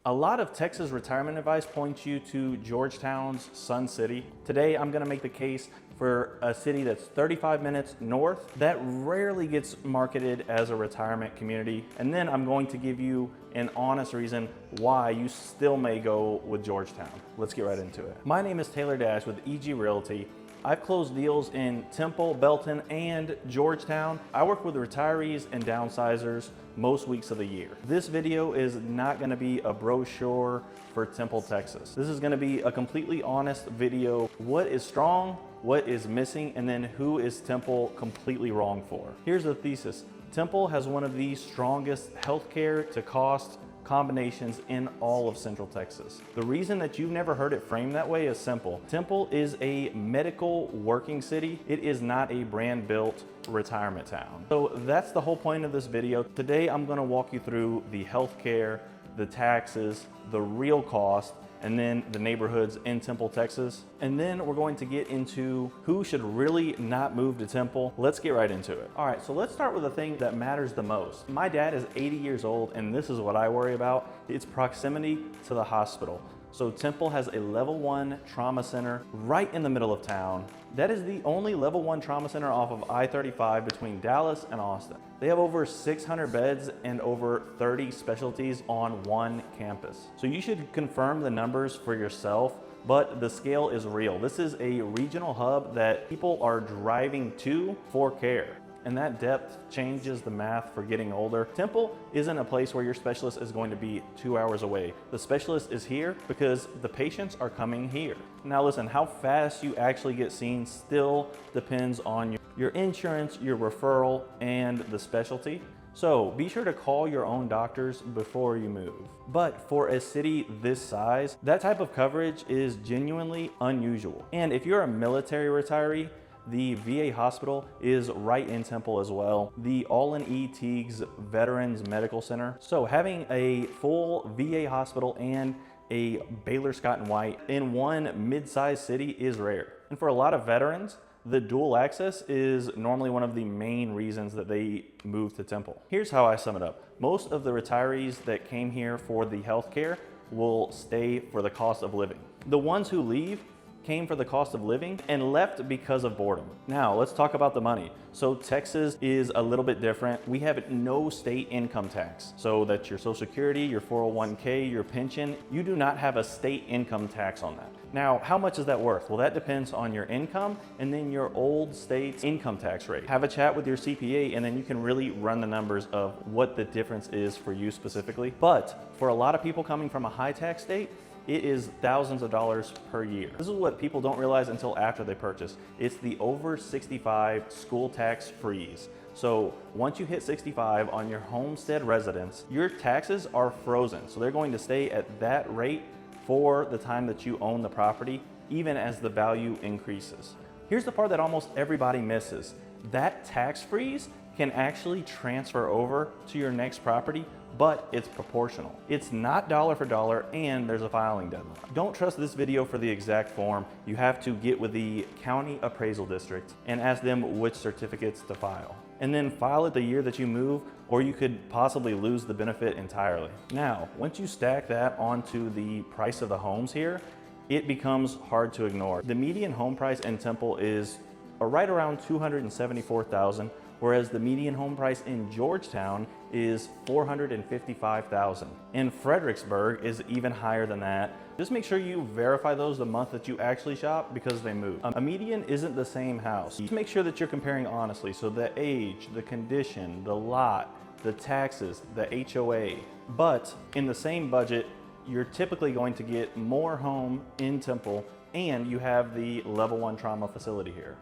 A lot of Texas retirement advice points you to Georgetown's Sun City. Today, I'm gonna make the case for a city that's 35 minutes north that rarely gets marketed as a retirement community. And then I'm going to give you an honest reason why you still may go with Georgetown. Let's get right into it. My name is Taylor Dash with EG Realty. I've closed deals in Temple, Belton, and Georgetown. I work with retirees and downsizers most weeks of the year. This video is not gonna be a brochure for Temple, Texas. This is gonna be a completely honest video. What is strong, what is missing, and then who is Temple completely wrong for? Here's the thesis. Temple has one of the strongest healthcare to cost combinations in all of Central Texas. The reason that you've never heard it framed that way is simple. Temple is a medical working city. It is not a brand built retirement town. So that's the whole point of this video. Today, I'm gonna walk you through the healthcare, the taxes, the real cost, and then the neighborhoods in Temple, Texas. And then we're going to get into who should really not move to Temple. Let's get right into it. All right, so let's start with the thing that matters the most. My dad is 80 years old, and this is what I worry about. It's proximity to the hospital. So Temple has a level 1 trauma center right in the middle of town. That is the only level 1 trauma center off of I-35 between Dallas and Austin. They have over 600 beds and over 30 specialties on one campus. So you should confirm the numbers for yourself, but the scale is real. This is a regional hub that people are driving to for care. And that depth changes the math for getting older. Temple isn't a place where your specialist is going to be 2 hours away. The specialist is here because the patients are coming here. Now listen, how fast you actually get seen still depends on your insurance, your referral, and the specialty. So be sure to call your own doctors before you move. But for a city this size, that type of coverage is genuinely unusual. And if you're a military retiree, the VA hospital is right in Temple as well. The All-in-E Teagues Veterans Medical Center. So having a full VA hospital and a Baylor Scott & White in one mid-sized city is rare. And for a lot of veterans, the dual access is normally one of the main reasons that they move to Temple. Here's how I sum it up. Most of the retirees that came here for the healthcare will stay for the cost of living. The ones who leave came for the cost of living and left because of boredom. Now let's talk about the money. So Texas is a little bit different. We have no state income tax. So that's your Social Security, your 401k, your pension. You do not have a state income tax on that. Now, how much is that worth? Well, that depends on your income and then your old state's income tax rate. Have a chat with your CPA and then you can really run the numbers of what the difference is for you specifically. But for a lot of people coming from a high tax state, it is thousands of dollars per year. This is what people don't realize until after they purchase. It's the over 65 school tax freeze. So once you hit 65 on your homestead residence, your taxes are frozen. So they're going to stay at that rate for the time that you own the property, even as the value increases. Here's the part that almost everybody misses. That tax freeze can actually transfer over to your next property, but it's proportional. It's not dollar for dollar, and there's a filing deadline. Don't trust this video for the exact form. You have to get with the county appraisal district and ask them which certificates to file. And then file it the year that you move, or you could possibly lose the benefit entirely. Now, once you stack that onto the price of the homes here, it becomes hard to ignore. The median home price in Temple is right around $274,000. Whereas the median home price in Georgetown is $455,000. And Fredericksburg is even higher than that. Just make sure you verify those the month that you actually shop because they move. A median isn't the same house. Just make sure that you're comparing honestly. So the age, the condition, the lot, the taxes, the HOA. But in the same budget, you're typically going to get more home in Temple, and you have the level 1 trauma facility here.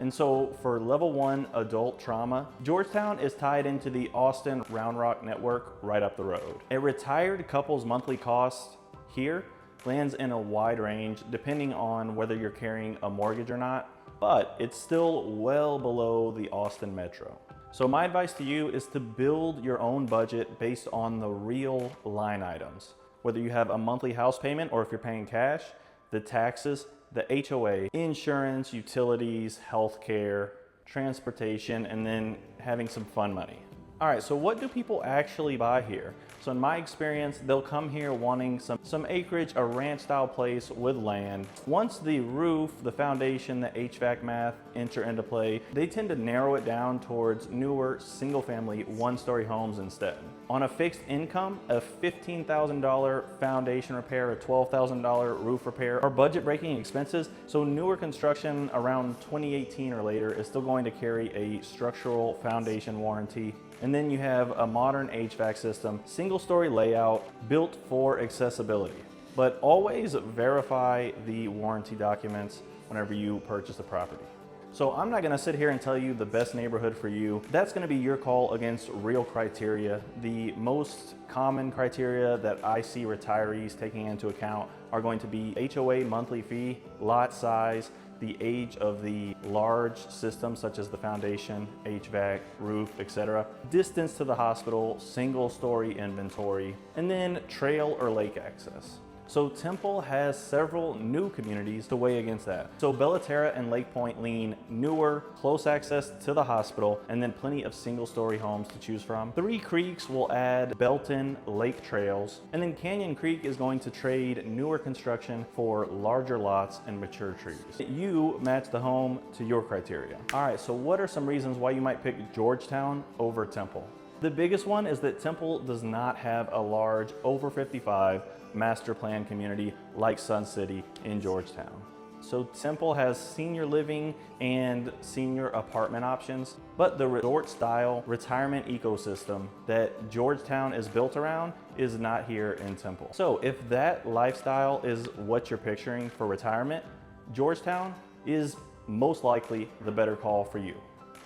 And so for level 1 adult trauma, Georgetown is tied into the Austin Round Rock network right up the road. A retired couple's monthly cost here lands in a wide range depending on whether you're carrying a mortgage or not, but it's still well below the Austin metro. So my advice to you is to build your own budget based on the real line items. Whether you have a monthly house payment or if you're paying cash, the taxes, the HOA, insurance, utilities, healthcare, transportation, and then having some fun money. All right, so what do people actually buy here? So in my experience, they'll come here wanting some acreage, a ranch style place with land. Once the roof, the foundation, the HVAC math enter into play, they tend to narrow it down towards newer single family one-story homes instead. On a fixed income, a $15,000 foundation repair, a $12,000 roof repair are budget breaking expenses. So newer construction around 2018 or later is still going to carry a structural foundation warranty. And then you have a modern HVAC system, single story layout, built for accessibility. But always verify the warranty documents whenever you purchase a property. So I'm not gonna sit here and tell you the best neighborhood for you. That's gonna be your call against real criteria. The most common criteria that I see retirees taking into account are going to be HOA monthly fee, lot size, the age of the large systems such as the foundation, HVAC, roof, etc., distance to the hospital, single story inventory, and then trail or lake access. So Temple has several new communities to weigh against that. So Terra and Lake Pointe lean newer, close access to the hospital, and then plenty of single-story homes to choose from. Three Creeks will add built-in lake trails, and then Canyon Creek is going to trade newer construction for larger lots and mature trees. You match the home to your criteria. All right, so what are some reasons why you might pick Georgetown over Temple? The biggest one is that Temple does not have a large over 55 master plan community like Sun City in Georgetown. So Temple has senior living and senior apartment options, but the resort style retirement ecosystem that Georgetown is built around is not here in Temple. So if that lifestyle is what you're picturing for retirement, Georgetown is most likely the better call for you.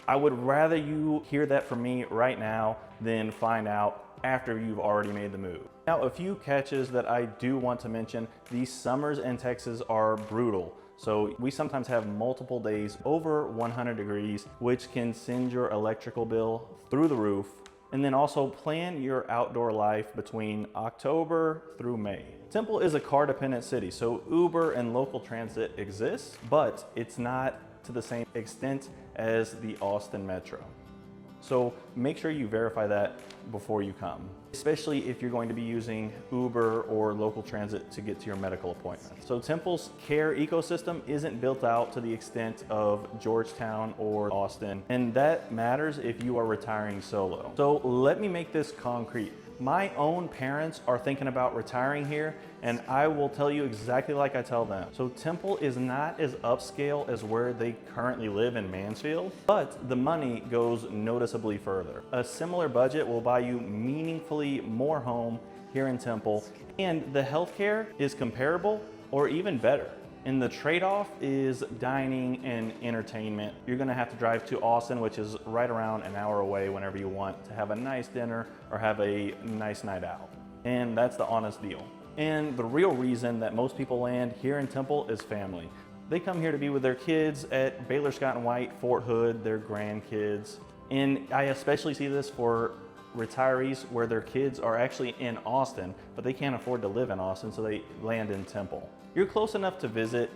I would rather you hear that from me right now than find out after you've already made the move. Now, a few catches that I do want to mention: these summers in Texas are brutal. So we sometimes have multiple days over 100 degrees, which can send your electrical bill through the roof. And then also plan your outdoor life between October through May. Temple is a car-dependent city, so Uber and local transit exists, but it's not to the same extent as the Austin Metro. So make sure you verify that before you come, especially if you're going to be using Uber or local transit to get to your medical appointment. So Temple's care ecosystem isn't built out to the extent of Georgetown or Austin, and that matters if you are retiring solo. So let me make this concrete. My own parents are thinking about retiring here, and I will tell you exactly like I tell them. So Temple is not as upscale as where they currently live in Mansfield, but the money goes noticeably further. A similar budget will buy you meaningfully more home here in Temple, and the healthcare is comparable or even better. And the trade-off is dining and entertainment. You're gonna have to drive to Austin, which is right around an hour away whenever you want to have a nice dinner or have a nice night out. And that's the honest deal. And the real reason that most people land here in Temple is family. They come here to be with their kids at Baylor Scott and White, Fort Hood, their grandkids. And I especially see this for retirees where their kids are actually in Austin, but they can't afford to live in Austin, so they land in Temple. You're close enough to visit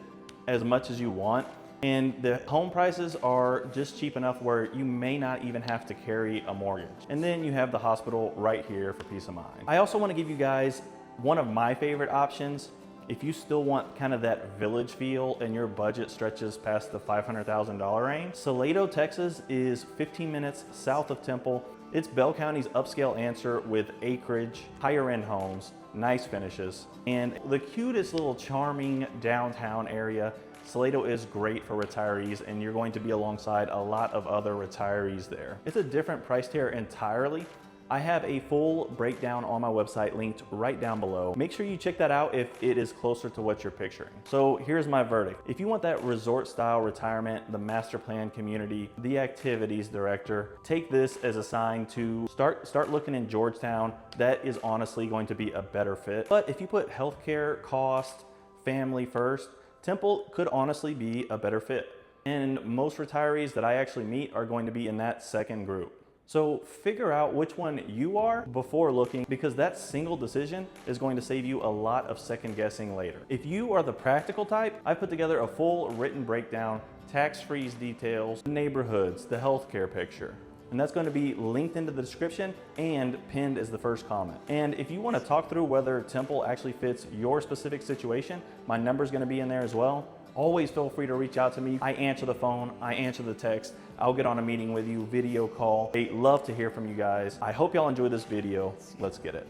as much as you want, and the home prices are just cheap enough where you may not even have to carry a mortgage. And then you have the hospital right here for peace of mind. I also want to give you guys one of my favorite options. If you still want kind of that village feel and your budget stretches past the $500,000 range, Salado, Texas is 15 minutes south of Temple. It's Bell County's upscale answer with acreage, higher end homes, nice finishes, and the cutest little charming downtown area. Salado is great for retirees, and you're going to be alongside a lot of other retirees there. It's a different price tier entirely. I have a full breakdown on my website linked right down below. Make sure you check that out if it is closer to what you're picturing. So here's my verdict. If you want that resort style retirement, the master plan community, the activities director, take this as a sign to start looking in Georgetown. That is honestly going to be a better fit. But if you put healthcare, cost, family first, Temple could honestly be a better fit. And most retirees that I actually meet are going to be in that second group. So figure out which one you are before looking, because that single decision is going to save you a lot of second guessing later. If you are the practical type, I put together a full written breakdown, tax-free details, neighborhoods, the healthcare picture. and that's going to be linked into the description and pinned as the first comment. And if you want to talk through whether Temple actually fits your specific situation, my number is going to be in there as well. Always feel free to reach out to me. I answer the phone, I answer the text. I'll get on a meeting with you, video call. I love to hear from you guys. I hope y'all enjoy this video. Let's get it.